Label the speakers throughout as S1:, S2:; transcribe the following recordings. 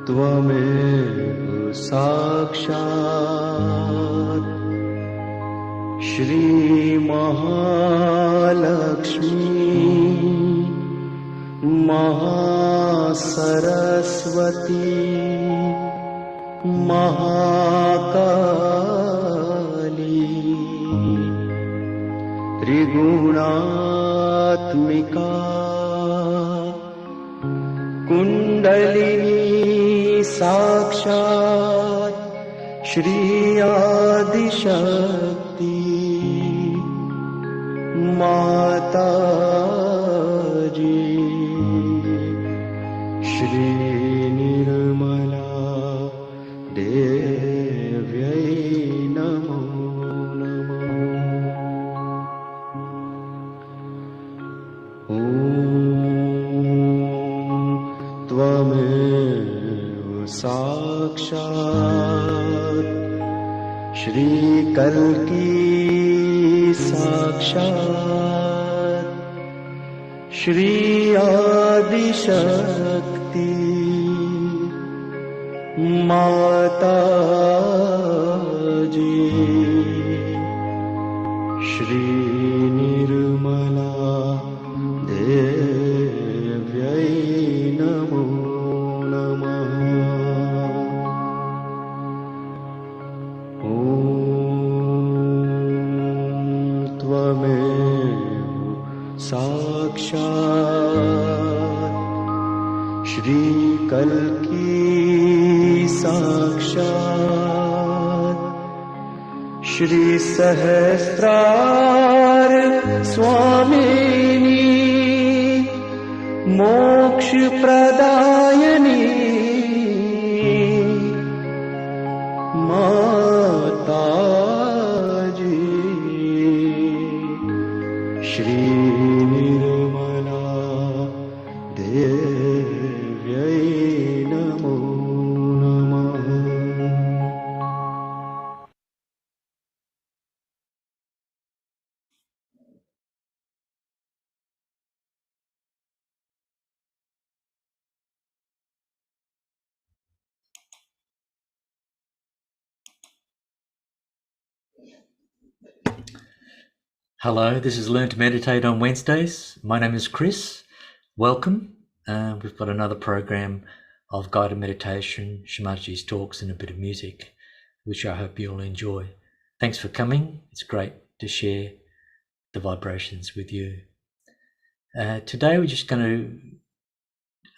S1: त्वमेव साक्षात् श्री महालक्ष्मी महासरस्वती महाकाली त्रिगुणात्मिका कुंडलिनी साक्षात् श्री आदिशक्ति माताजी श्री निर्मला देव्यै नमो नमः। ॐ त्वमेव साक्षात् श्री कल्की साक्षात् श्री आदिशक्ति माताजी श्री निर्मला देव्यै नमो नमः। ॐ त्वमेव साक्षात् श्री कल्की साक्षात् श्री सहस्रार स्वामिनी मोक्ष प्रदायिनी माताजी श्री निर्मला देव्यै नमो नमः।
S2: Hello, this is Learn to Meditate on Wednesdays. My name is Chris. Welcome. We've got another program of guided meditation, Shri Mataji's talks and a bit of music, which I hope you'll enjoy. Thanks for coming. It's great to share the vibrations with you. Today we're just going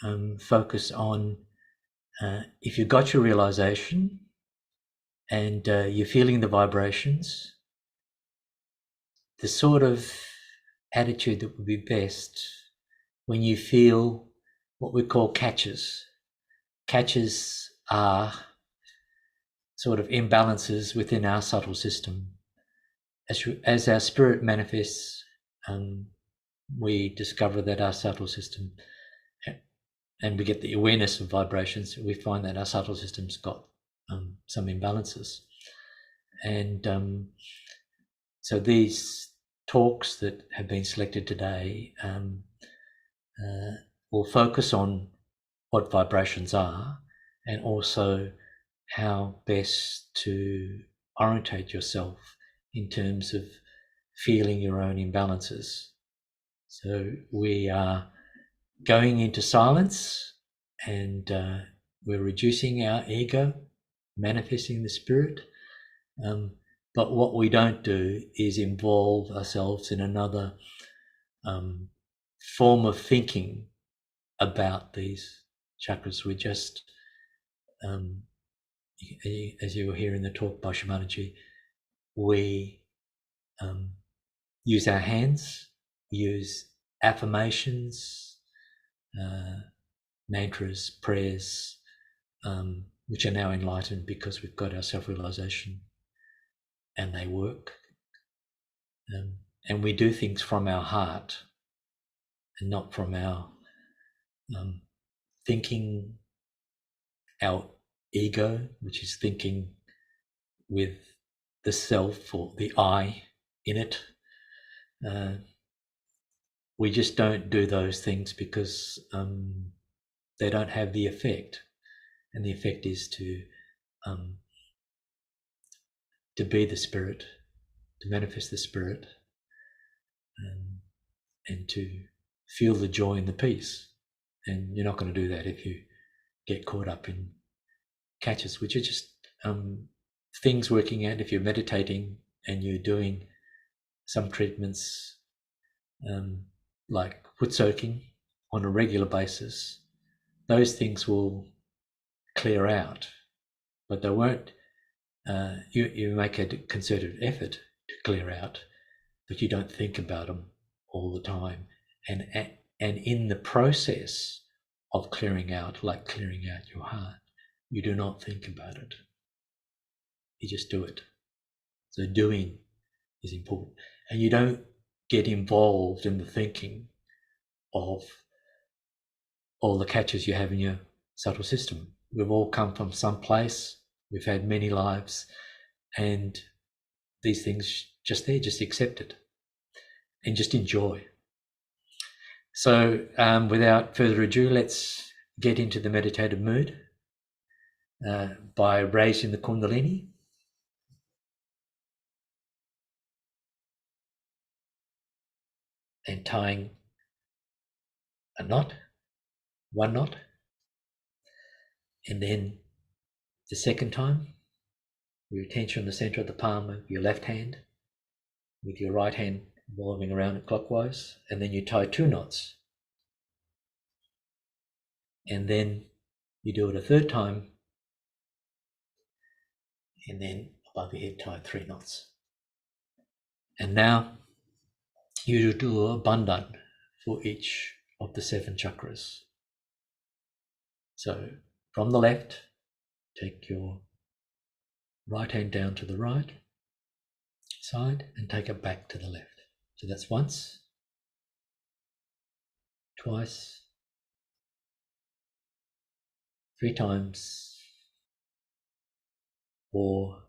S2: to focus on if you got your realization and you're feeling the vibrations, the sort of attitude that would be best when you feel what we call catches. Catches are sort of imbalances within our subtle system. As our spirit manifests, we discover that our subtle system, and we get the awareness of vibrations, we find that our subtle system's got some imbalances. And so these talks that have been selected today will focus on what vibrations are and also how best to orientate yourself in terms of feeling your own imbalances. So we are going into silence and we're reducing our ego, manifesting the spirit. But what we don't do is involve ourselves in another form of thinking about these chakras. We just, as you will hear in the talk by Shri Mataji, we use our hands, use affirmations, mantras, prayers, which are now enlightened because we've got our self-realization. And they work. And we do things from our heart and not from our thinking, our ego, which is thinking with the self or the I in it. We just don't do those things because they don't have the effect, and the effect is to be the spirit, to manifest the spirit, and to feel the joy and the peace. And you're not going to do that if you get caught up in catches, which are just things working out. If you're meditating and you're doing some treatments like foot soaking on a regular basis, those things will clear out, but they won't. You make a concerted effort to clear out, but you don't think about them all the time. And in the process of clearing out, like clearing out your heart, you do not think about it. You just do it. So doing is important, and you don't get involved in the thinking of all the catches you have in your subtle system. We've all come from some place. We've had many lives, and these things just there, just accept it and just enjoy. So without further ado, let's get into the meditative mood by raising the Kundalini. And tying a knot, one knot. And then the second time, your attention on the center of the palm of your left hand, with your right hand revolving around it clockwise, and then you tie 2 knots. And then you do it a third time, and then above your head tie 3 knots. And now you do a bandhan for each of the 7 chakras. So from the left, take your right hand down to the right side and take it back to the left. So that's once, twice, 3 times, 4,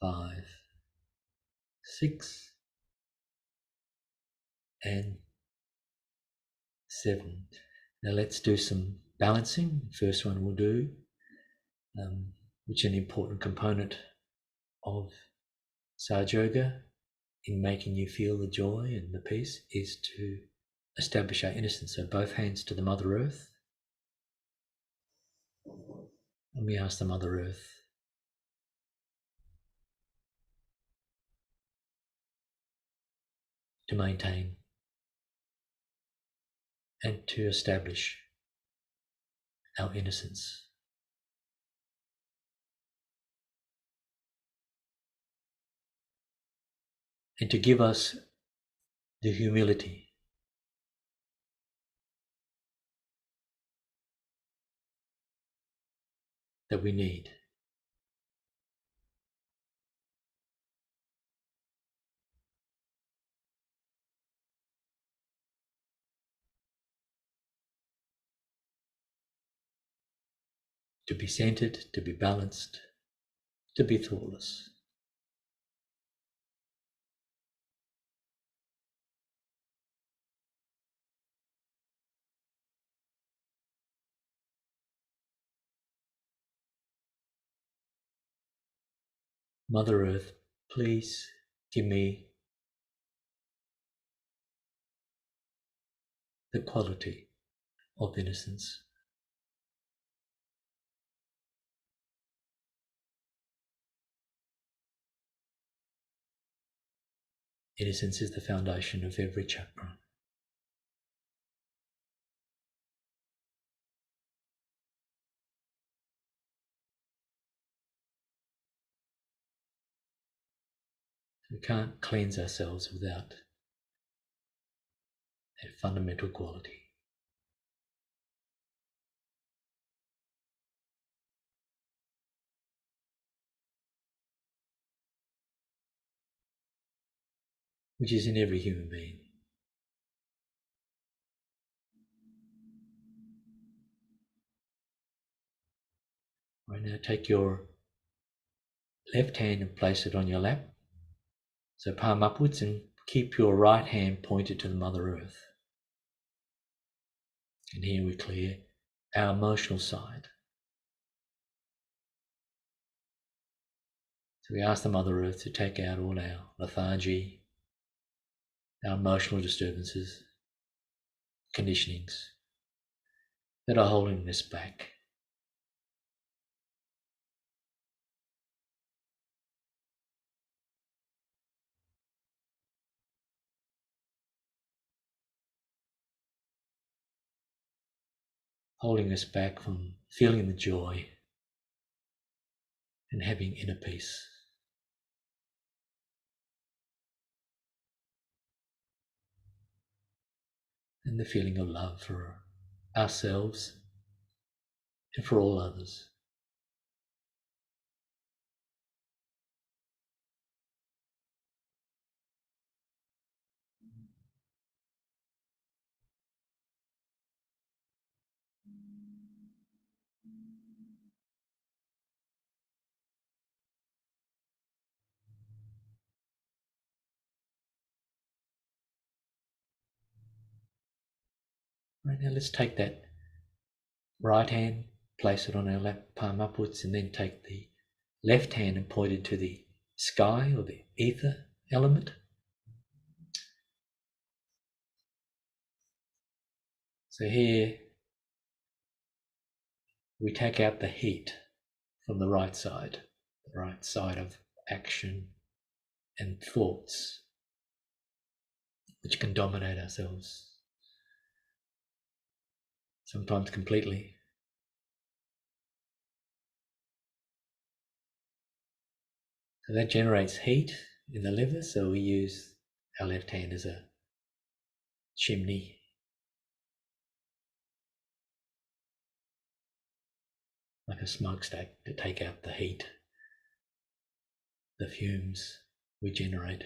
S2: 5, 6, and 7. Now let's do some balancing. The first one we'll do, which is an important component of Sahaja Yoga in making you feel the joy and the peace, is to establish our innocence. So both hands to the Mother Earth. And we ask the Mother Earth to maintain and to establish our innocence. And to give us the humility that we need to be centered, to be balanced, to be thoughtless. Mother Earth, please give me the quality of innocence. Innocence is the foundation of every chakra. We can't cleanse ourselves without that fundamental quality. Which is in every human being. Right now, take your left hand and place it on your lap. So palm upwards, and keep your right hand pointed to the Mother Earth. And here we clear our emotional side. So we ask the Mother Earth to take out all our lethargy, our emotional disturbances, conditionings that are holding us back. Holding us back from feeling the joy and having inner peace. And the feeling of love for ourselves and for all others. Right, now let's take that right hand, place it on our lap, palm upwards, and then take the left hand and point it to the sky or the ether element. So here we take out the heat from the right side of action and thoughts, which can dominate ourselves, sometimes completely. So that generates heat in the liver, so we use our left hand as a chimney. Like a smokestack to take out the heat, the fumes we generate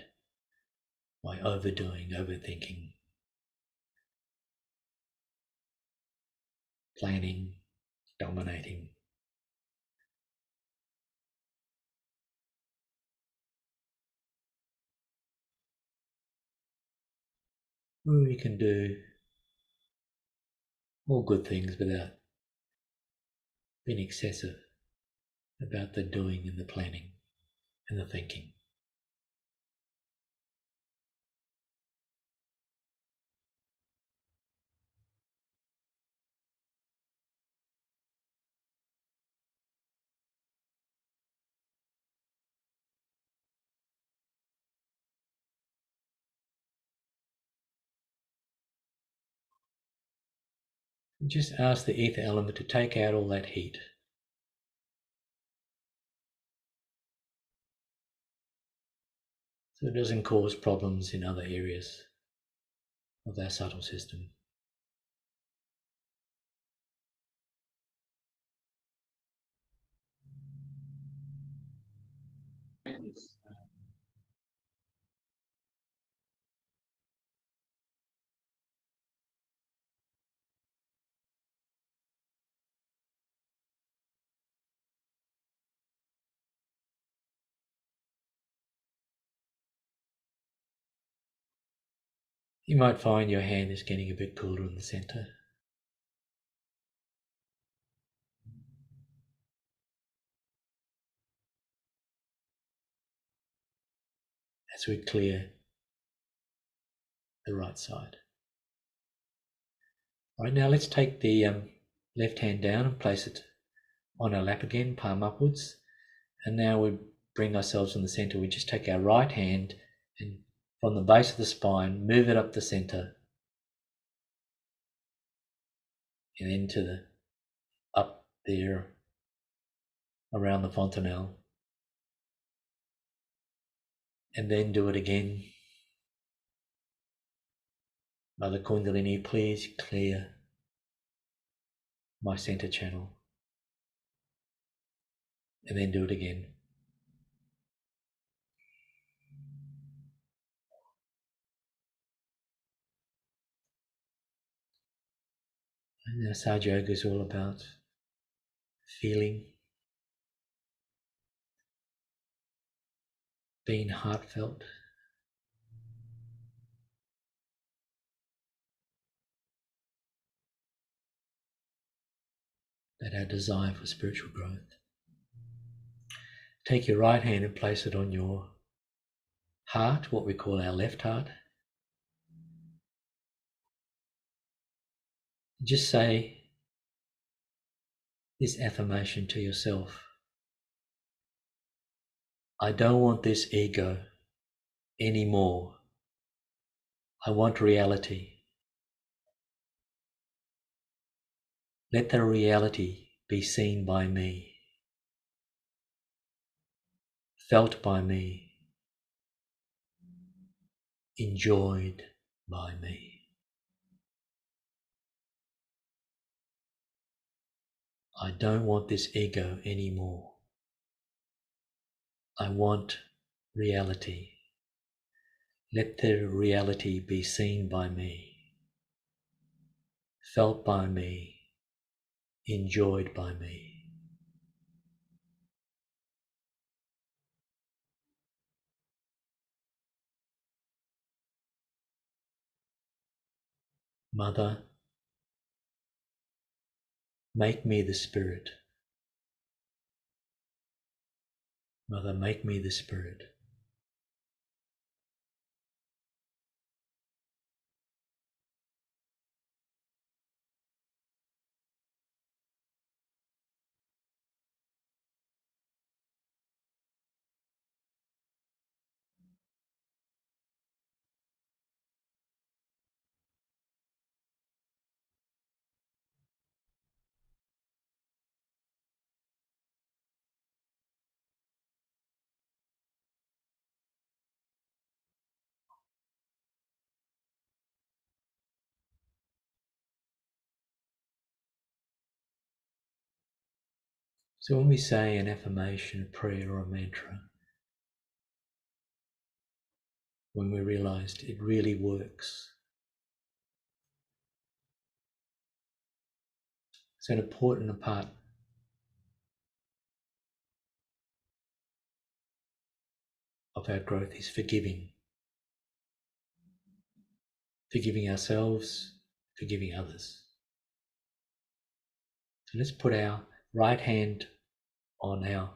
S2: by overdoing, overthinking, planning, dominating. We can do all good things without being excessive about the doing and the planning and the thinking. And just ask the ether element to take out all that heat. So it doesn't cause problems in other areas of our subtle system. You might find your hand is getting a bit cooler in the center. As we clear the right side. All right, now let's take the left hand down and place it on our lap again, palm upwards. And now we bring ourselves in the center. We just take our right hand and from the base of the spine, move it up the center and into the up there around the fontanelle. And then do it again. Mother Kundalini, please clear my center channel. And then do it again. And Sahaja Yoga is all about feeling being heartfelt, that our desire for spiritual growth. Take your right hand and place it on your heart, what we call our left heart. Just say this affirmation to yourself. I don't want this ego anymore. I want reality. Let the reality be seen by me, felt by me, enjoyed by me. I don't want this ego anymore. I want reality. Let the reality be seen by me, felt by me, enjoyed by me. Mother, make me the Spirit. Mother, make me the Spirit. So when we say an affirmation, a prayer or a mantra, when we realized it really works, so an important part of our growth is forgiving. Forgiving ourselves, forgiving others. So let's put our right hand on our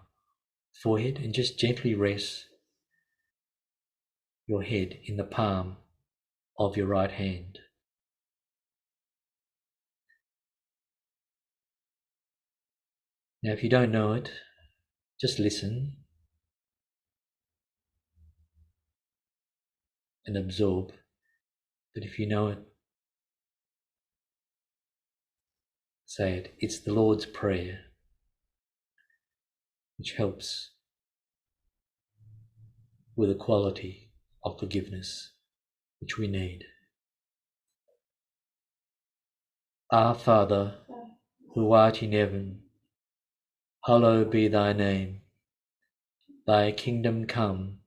S2: forehead and just gently rest your head in the palm of your right hand. Now, if you don't know it, just listen and absorb. But if you know it, say it. It's the Lord's Prayer, which helps with the quality of forgiveness which we need. Our Father, who art in heaven, hallowed be thy name. Thy kingdom come,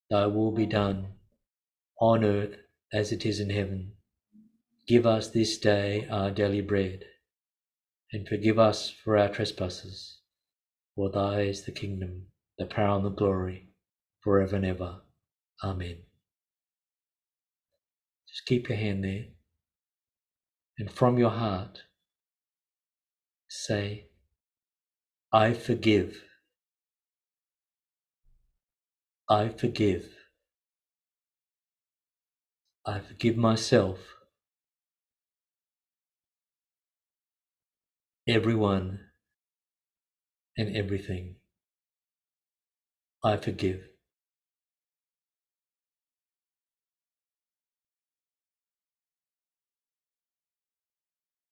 S2: thy will be done, on earth as it is in heaven. Give us this day our daily bread, and forgive us for our trespasses. For thy is the kingdom, the power and the glory, forever and ever. Amen. Just keep your hand there, and from your heart, say, I forgive. I forgive. I forgive myself, everyone and everything. I forgive.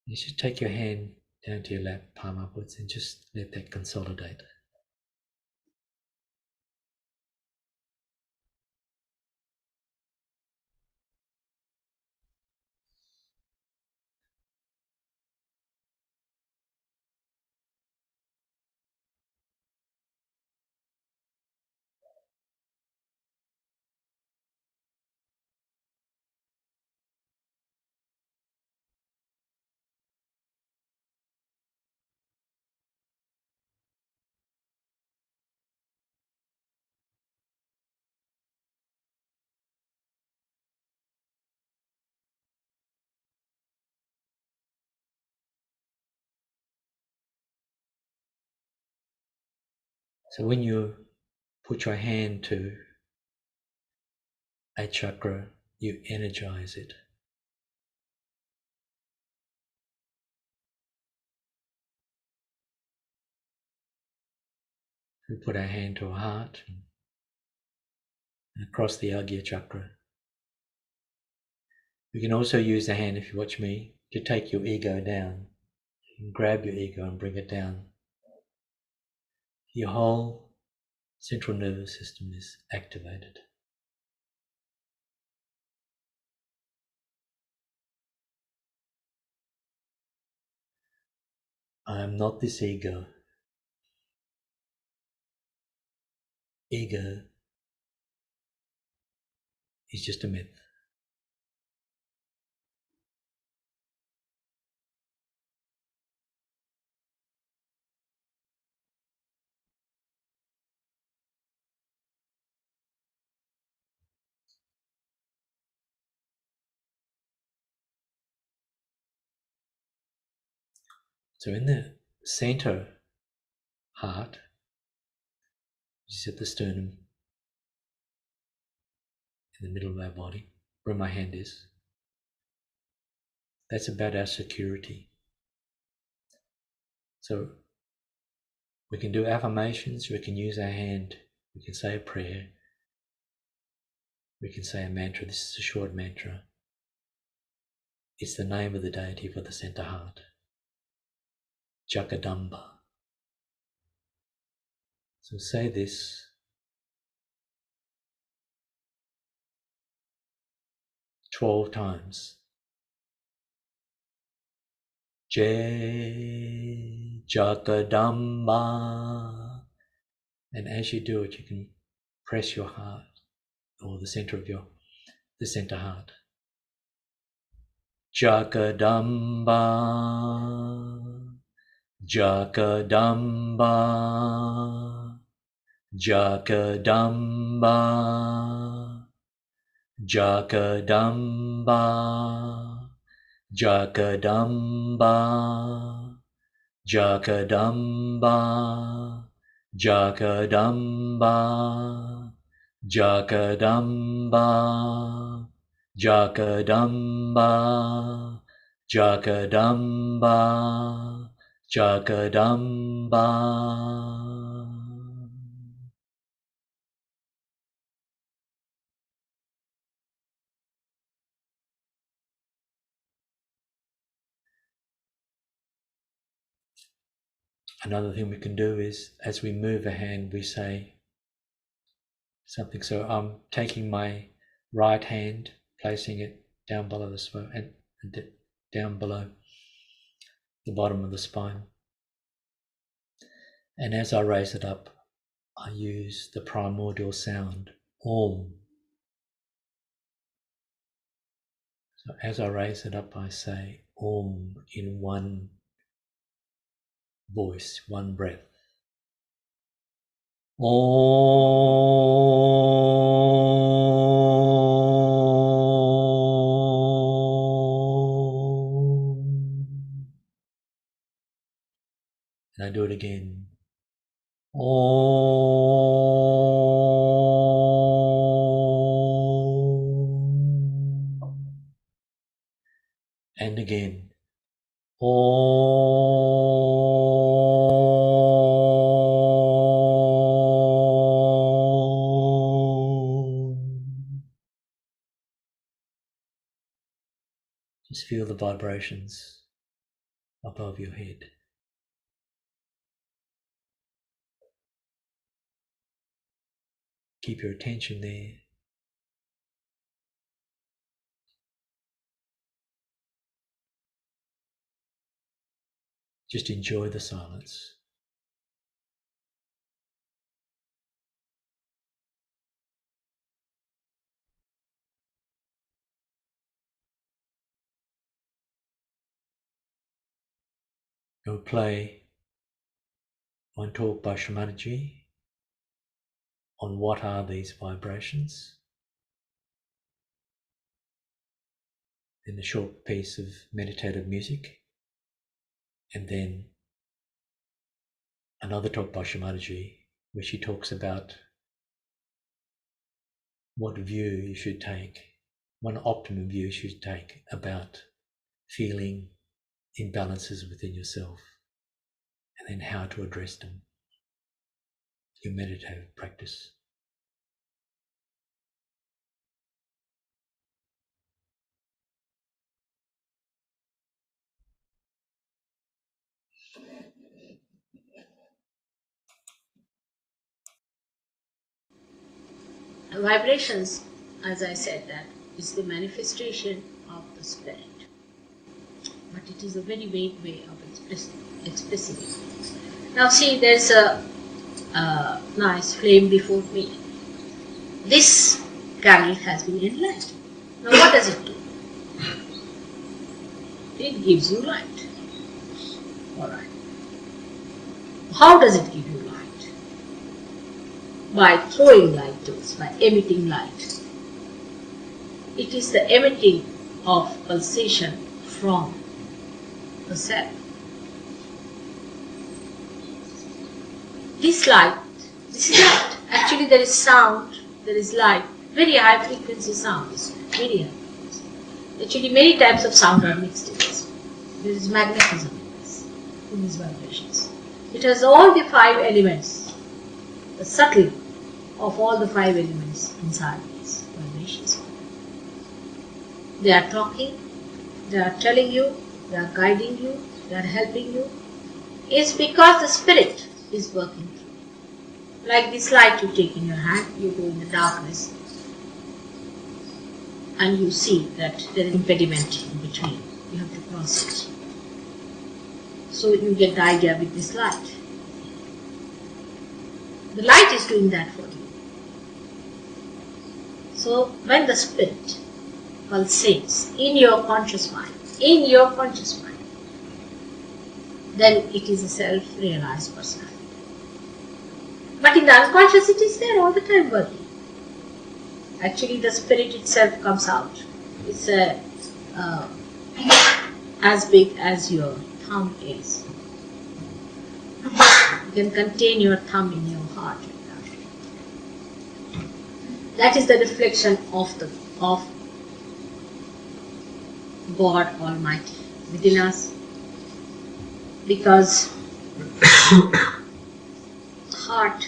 S2: You should take your hand down to your lap, palm upwards, and just let that consolidate. So when you put your hand to a chakra, you energize it. We put our hand to our heart and across the Agya chakra. We can also use the hand, if you watch me, to take your ego down. You can grab your ego and bring it down. Your whole central nervous system is activated. I am not this ego. Ego is just a myth. So in the center heart, which is at the sternum, in the middle of our body, where my hand is, that's about our security. So we can do affirmations, we can use our hand, we can say a prayer, we can say a mantra. This is a short mantra. It's the name of the deity for the center heart. Jagadamba. So say this 12 times. Jai Jagadamba. And as you do it, you can press your heart or the center of the center heart. Jagadamba. Jagadamba. Jagadamba. Jagadamba. Jagadamba. Jagadamba. Jagadamba. Jagadamba. Jagadamba. Jagadamba. Jagadamba. Another thing we can do is, as we move a hand, we say something. So I'm taking my right hand, placing it down below the spine and down below the bottom of the spine. And as I raise it up, I use the primordial sound, Om. So as I raise it up, I say Om in one voice, one breath. Om. And I do it again. Om. And again. Om. Just feel the vibrations above your head. Keep your attention there. Just enjoy the silence. We'll play one talk by Shri Mataji on what are these vibrations, then a short piece of meditative music, and then another talk by Shri Mataji where she talks about what view you should take, one optimum view you should take about feeling imbalances within yourself, and then how to address them, your meditative practice.
S3: Vibrations, as I said, that is the manifestation of the spirit. But it is a very vague way of expressing it. Now see, there's a nice flame before me. This candle has been enlightened. Now what does it do? It gives you light. Alright. How does it give you light? By throwing light to us, by emitting light. It is the emitting of pulsation from the cell. This light, this is light. Actually there is sound, there is light, very high frequency sounds, very high frequency. Actually many types of sound are mixed in this. There is magnetism in these vibrations. It has all the 5 elements, the subtle of all the 5 elements inside these vibrations. They are talking, they are telling you, they are guiding you, they are helping you. It's because the spirit is working through. Like this light you take in your hand, you go in the darkness and you see that there is impediment in between. You have to cross it. So you get the idea with this light. The light is doing that for you. So when the spirit pulsates in your conscious mind, then it is a self-realized personality. But in the unconscious it is there all the time working. Actually the spirit itself comes out. It's as big as your thumb is. You can contain your thumb in your heart. That is the reflection of God Almighty within us, because the heart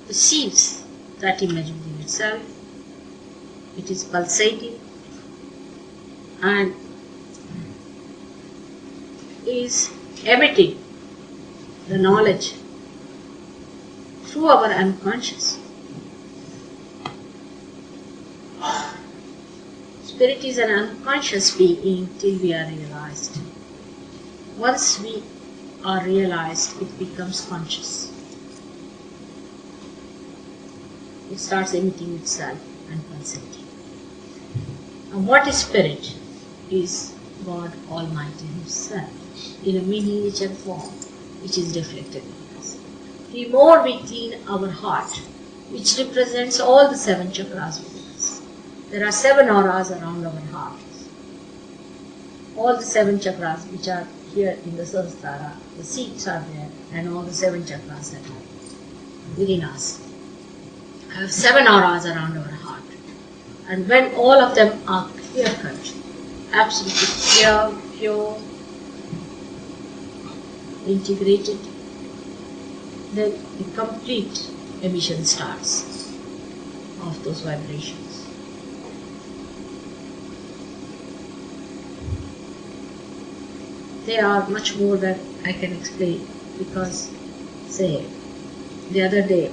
S3: perceives that image within itself. It is pulsating and is emitting the knowledge through our unconscious. Spirit is an unconscious being till we are realized. Once we are realized, it becomes conscious. It starts emitting itself and pulsating. And what is spirit? Is God Almighty Himself in a miniature form which is reflected in us. The more we clean our heart, which represents all the 7 chakras within us. There are 7 auras around our heart. All the 7 chakras which are here in the Sahasrara, the seats are there, and all the 7 chakras that are within us. I have 7 auras around our heart. And when all of them are clear-cut, absolutely clear, pure, integrated, then the complete emission starts of those vibrations. They are much more than I can explain, because, say, the other day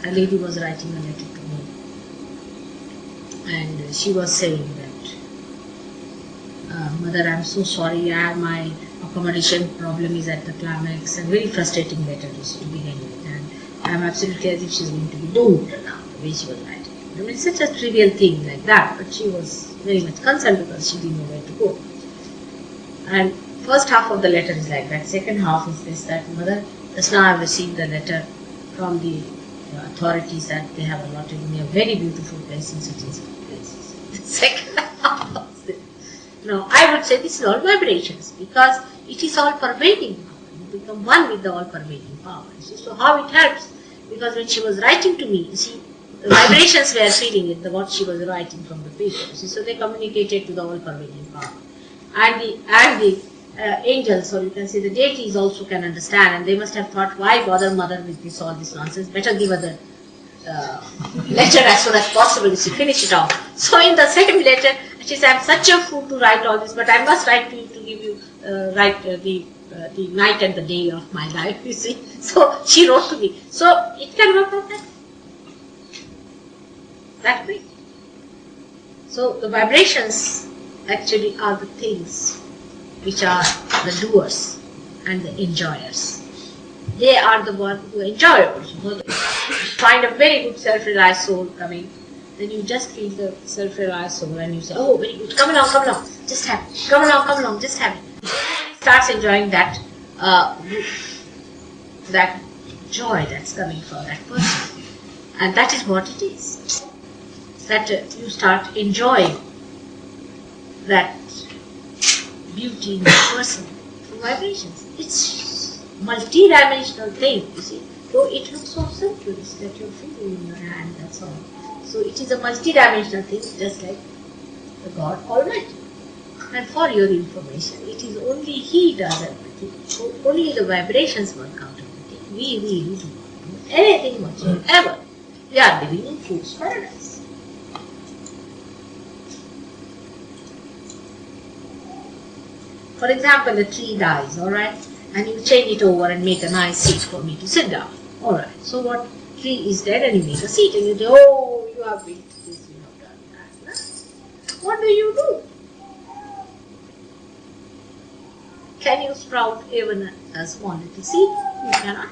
S3: a lady was writing a letter to me and she was saying that, Mother, I'm so sorry, my accommodation problem is at the climax, and very frustrating letter to begin with, and I'm absolutely as if she's going to be doomed now, the way she was writing. I mean, it's such a trivial thing like that, but she was very much concerned because she didn't know where to go. And first half of the letter is like that, second half is this, that Mother, just now I've received a letter from the authorities that they have allotted me a very beautiful place in such and such places. The second half of this. No, I would say this is all vibrations, because it is all pervading power. You become one with the all pervading power. So how it helps? Because when she was writing to me, you see, the vibrations were feeling it, what she was writing from the paper. See, so they communicated to the all-pervading power. And the angels, or you can say the deities also can understand, and they must have thought, why bother mother with this all this nonsense? Better give her the letter as soon as possible. She finish it off. So in the same letter, she said, I'm such a fool to write all this, but I must write to you to give you the night and the day of my life. You see, so she wrote to me. So it can work out that way. So the vibrations actually are the things which are the doers and the enjoyers. They are the ones who enjoy it. Find a very good self-realized soul coming, then you just feel the self-realized soul and you say, oh, very good, come along, just have it. Come along, just have it. Starts enjoying that that joy that's coming from that person. And that is what it is. That you start enjoying that beauty in the person through vibrations. It's multi-dimensional thing, you see. Though it looks so simple, that you're feeling in your hand, that's all. So it is a multi-dimensional thing, just like the God Almighty. And for your information, it is only He does everything. So only the vibrations work out everything. We really do not do anything whatsoever. We are living in fool's paradise. For example, a tree dies, alright, and you change it over and make a nice seat for me to sit down. Alright, so what tree is dead and you make a seat and you say, oh, you have built this, you have done that. No? What do? Can you sprout even a small little seed? You cannot.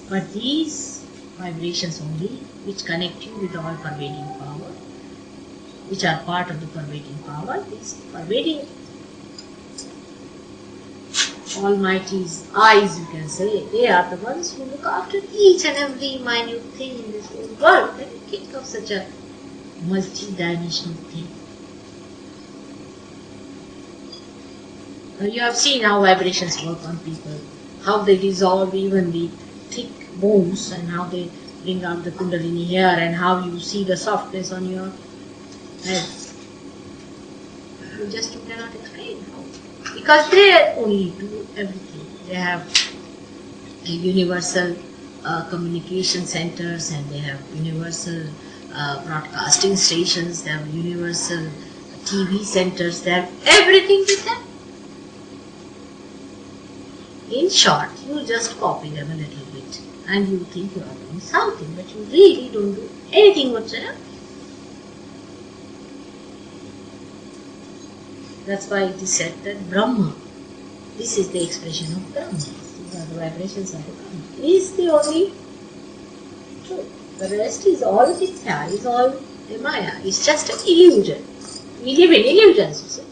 S3: But these vibrations only, which connect you with all pervading power, which are part of the pervading power, these pervading Almighty's eyes, you can say, they are the ones who look after each and every minute thing in this whole world. Can you think of such a multi-dimensional thing? Now you have seen how vibrations work on people, how they dissolve even the thick bones, and how they bring out the kundalini here, and how you see the softness on your head. You cannot explain how. Because they only do everything. They have a universal communication centers, and they have universal broadcasting stations, they have universal TV centers, they have everything with them. In short, you just copy them a little bit and you think you are doing something, but you really don't do anything whatsoever. That's why it is said that Brahma, this is the expression of Brahma. These are the vibrations of the Brahma. Is the only truth. The rest is all mithya, is all a maya. It's just an illusion. We live in illusions, you see.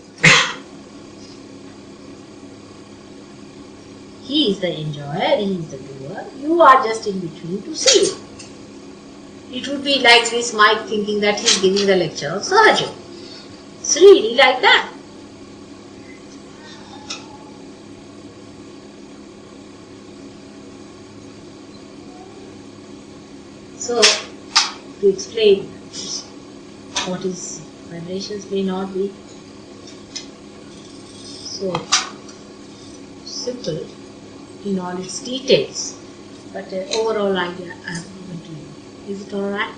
S3: He is the enjoyer, he is the doer. You are just in between to see it. It would be like this Mike thinking that he is giving the lecture of Sahaja. It's really like that. So, to explain what is vibrations may not be so simple in all its details, but the overall idea I have given to you. Is it alright?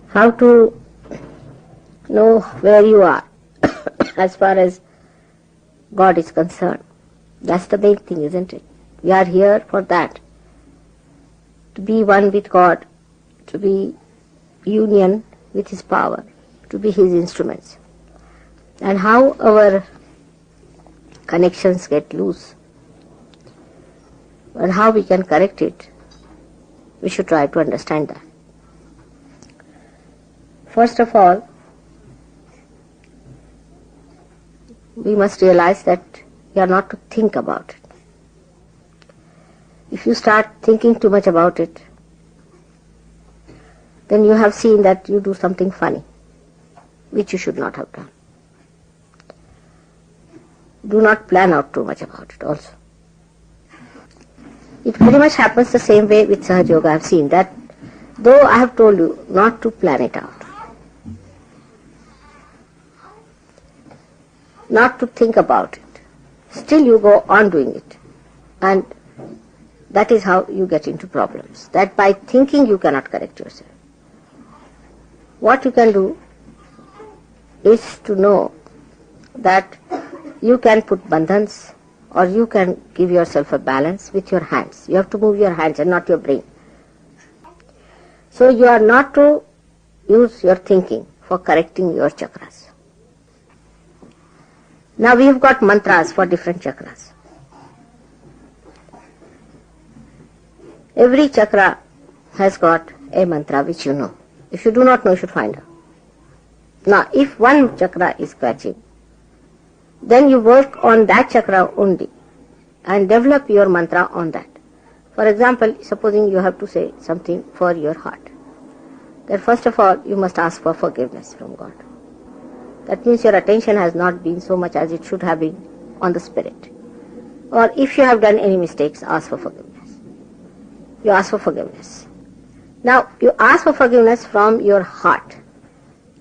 S4: how to know where you are as far as God is concerned. That's the main thing, isn't it? We are here for that. To be one with God, to be union with His power, to be His instruments. And how our connections get loose and how we can correct it, we should try to understand that. First of all, we must realize that we are not to think about it. If you start thinking too much about it, then you have seen that you do something funny, which you should not have done. Do not plan out too much about it also. It pretty much happens the same way with Sahaja Yoga. I have seen that, though I have told you not to plan it out, not to think about it, still you go on doing it. And that is how you get into problems. That by thinking you cannot correct yourself. What you can do is to know that you can put bandhans or you can give yourself a balance with your hands. You have to move your hands and not your brain. So you are not to use your thinking for correcting your chakras. Now we have got mantras for different chakras. Every chakra has got a mantra which you know. If you do not know, you should find out. Now, if one chakra is catching, then you work on that chakra only and develop your mantra on that. For example, supposing you have to say something for your heart, then first of all, you must ask for forgiveness from God. That means your attention has not been so much as it should have been on the spirit. Or if you have done any mistakes, ask for forgiveness. You ask for forgiveness. Now, you ask for forgiveness from your heart.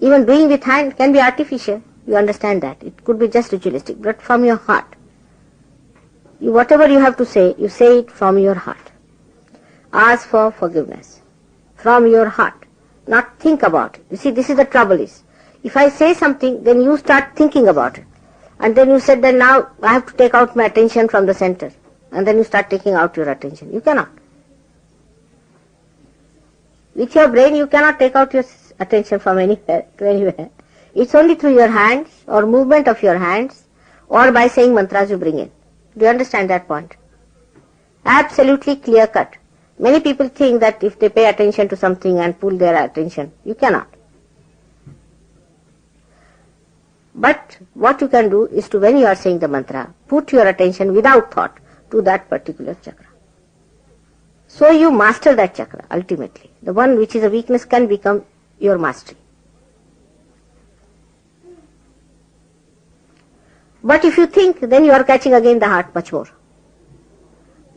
S4: Even doing with hand can be artificial. You understand that. It could be just ritualistic, but from your heart. Whatever you have to say, you say it from your heart. Ask for forgiveness from your heart. Not think about it. You see, this is the trouble is. If I say something, then you start thinking about it. And then you said that now I have to take out my attention from the center. And then you start taking out your attention. You cannot. With your brain, you cannot take out your attention from anywhere to anywhere. It's only through your hands or movement of your hands or by saying mantras you bring in. Do you understand that point? Absolutely clear cut. Many people think that if they pay attention to something and pull their attention, you cannot. But what you can do is to, when you are saying the mantra, put your attention without thought to that particular chakra. So you master that chakra ultimately. The one which is a weakness can become your mastery. But if you think, then you are catching again the heart much more.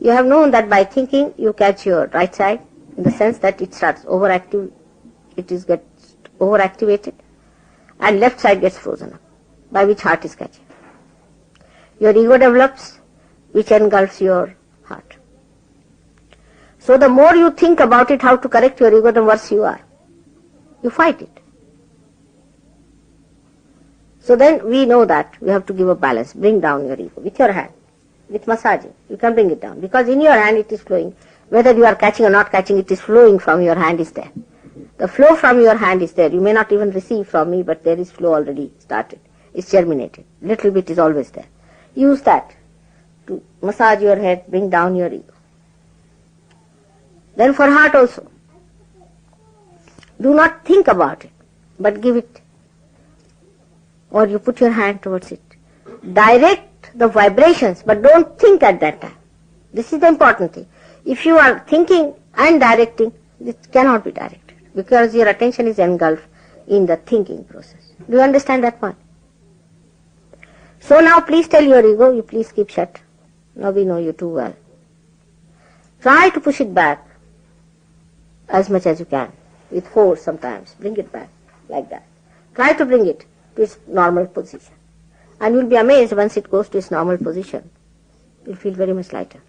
S4: You have known that by thinking you catch your right side in the sense that it starts overactive, gets overactivated, and left side gets frozen up, by which heart is catching. Your ego develops, which engulfs your heart. So the more you think about it, how to correct your ego, the worse you are. You fight it. So then we know that we have to give a balance, bring down your ego with your hand, with massaging. You can bring it down because in your hand it is flowing. Whether you are catching or not catching, it is flowing from your hand is there. The flow from your hand is there. You may not even receive from me, but there is flow already started. It's germinated. Little bit is always there. Use that to massage your head, bring down your ego. Then for heart also. Do not think about it, but give it. Or you put your hand towards it. Direct the vibrations, but don't think at that time. This is the important thing. If you are thinking and directing, it cannot be directed because your attention is engulfed in the thinking process. Do you understand that point? So now please tell your ego, you please keep shut. Now we know you too well. Try to push it back as much as you can, with force sometimes. Bring it back, like that. Try to bring it to its normal position. And you'll be amazed once it goes to its normal position. You'll feel very much lighter.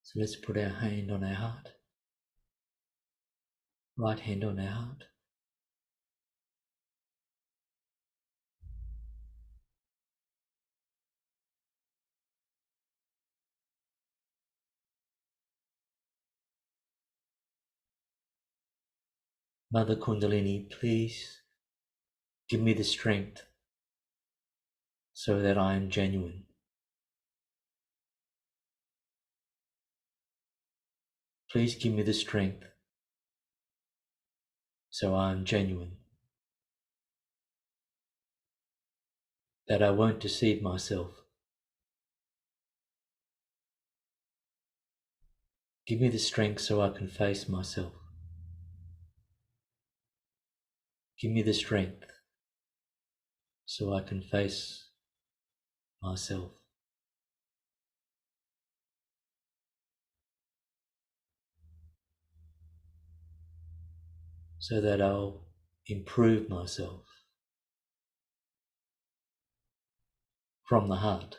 S2: So let's put our hand on our heart, right hand on our heart. Mother Kundalini, please give me the strength so that I am genuine. Please give me the strength so I am genuine, that I won't deceive myself. Give me the strength so I can face myself. Give me the strength so I can face myself. So that I'll improve myself from the heart.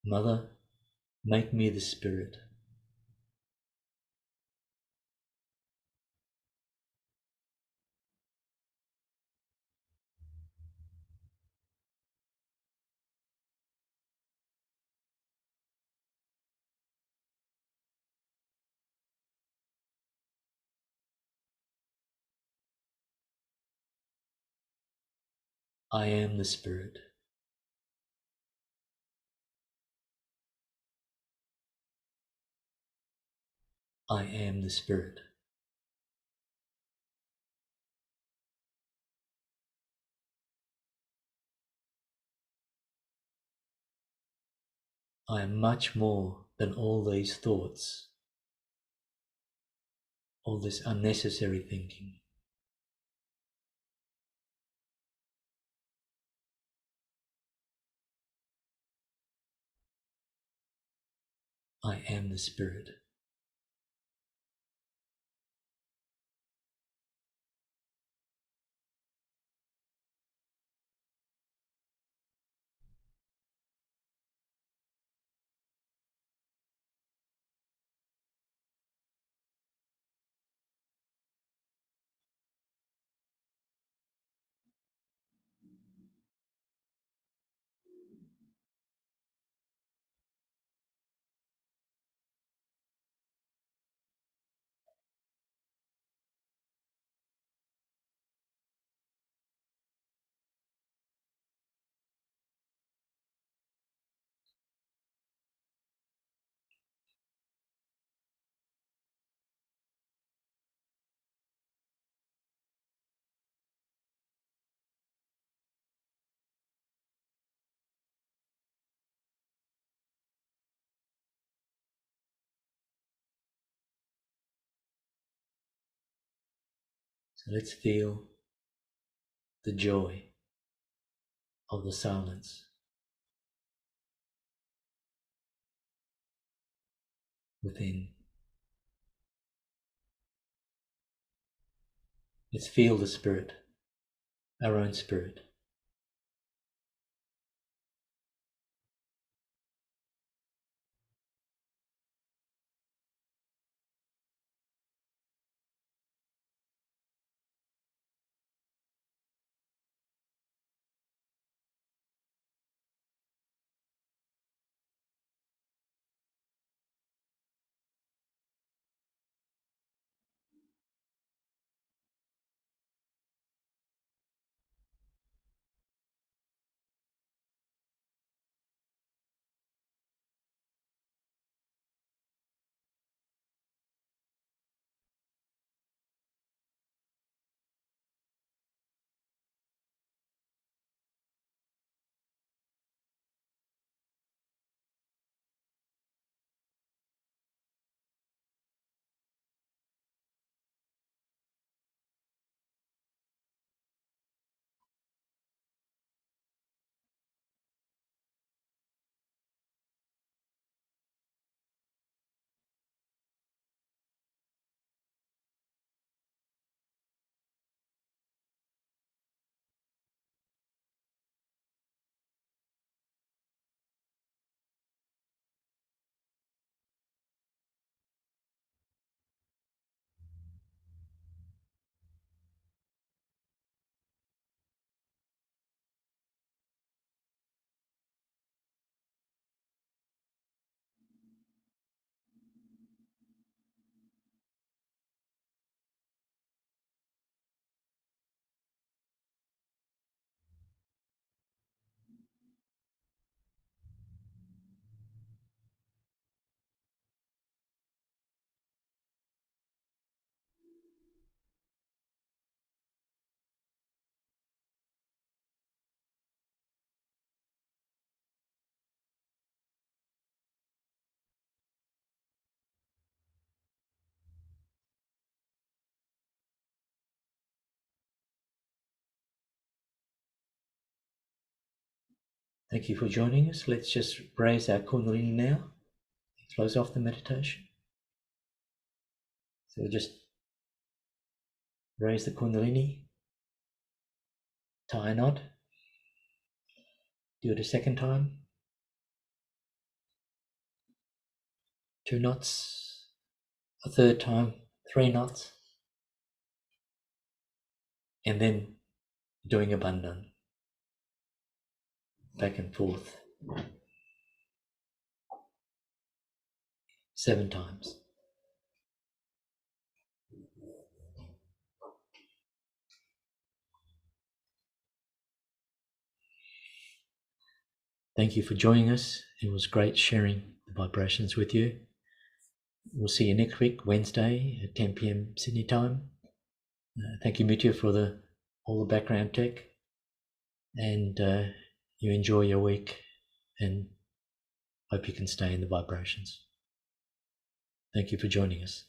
S2: Mother, make me the spirit. I am the spirit. I am the spirit. I am much more than all these thoughts, all this unnecessary thinking. I am the Spirit. So let's feel the joy of the silence within. Let's feel the Spirit, our own Spirit. Thank you for joining us. Let's just raise our Kundalini now. Close off the meditation. So we'll just raise the Kundalini, tie a knot, do it a second time, 2 knots, a third time, 3 knots, and then doing a bandhan, back and forth, 7 times. Thank you for joining us. It was great sharing the vibrations with you. We'll see you next week, Wednesday at 10 p.m. Sydney time. Thank you, Mitya, for all the background tech. And you enjoy your week and hope you can stay in the vibrations. Thank you for joining us.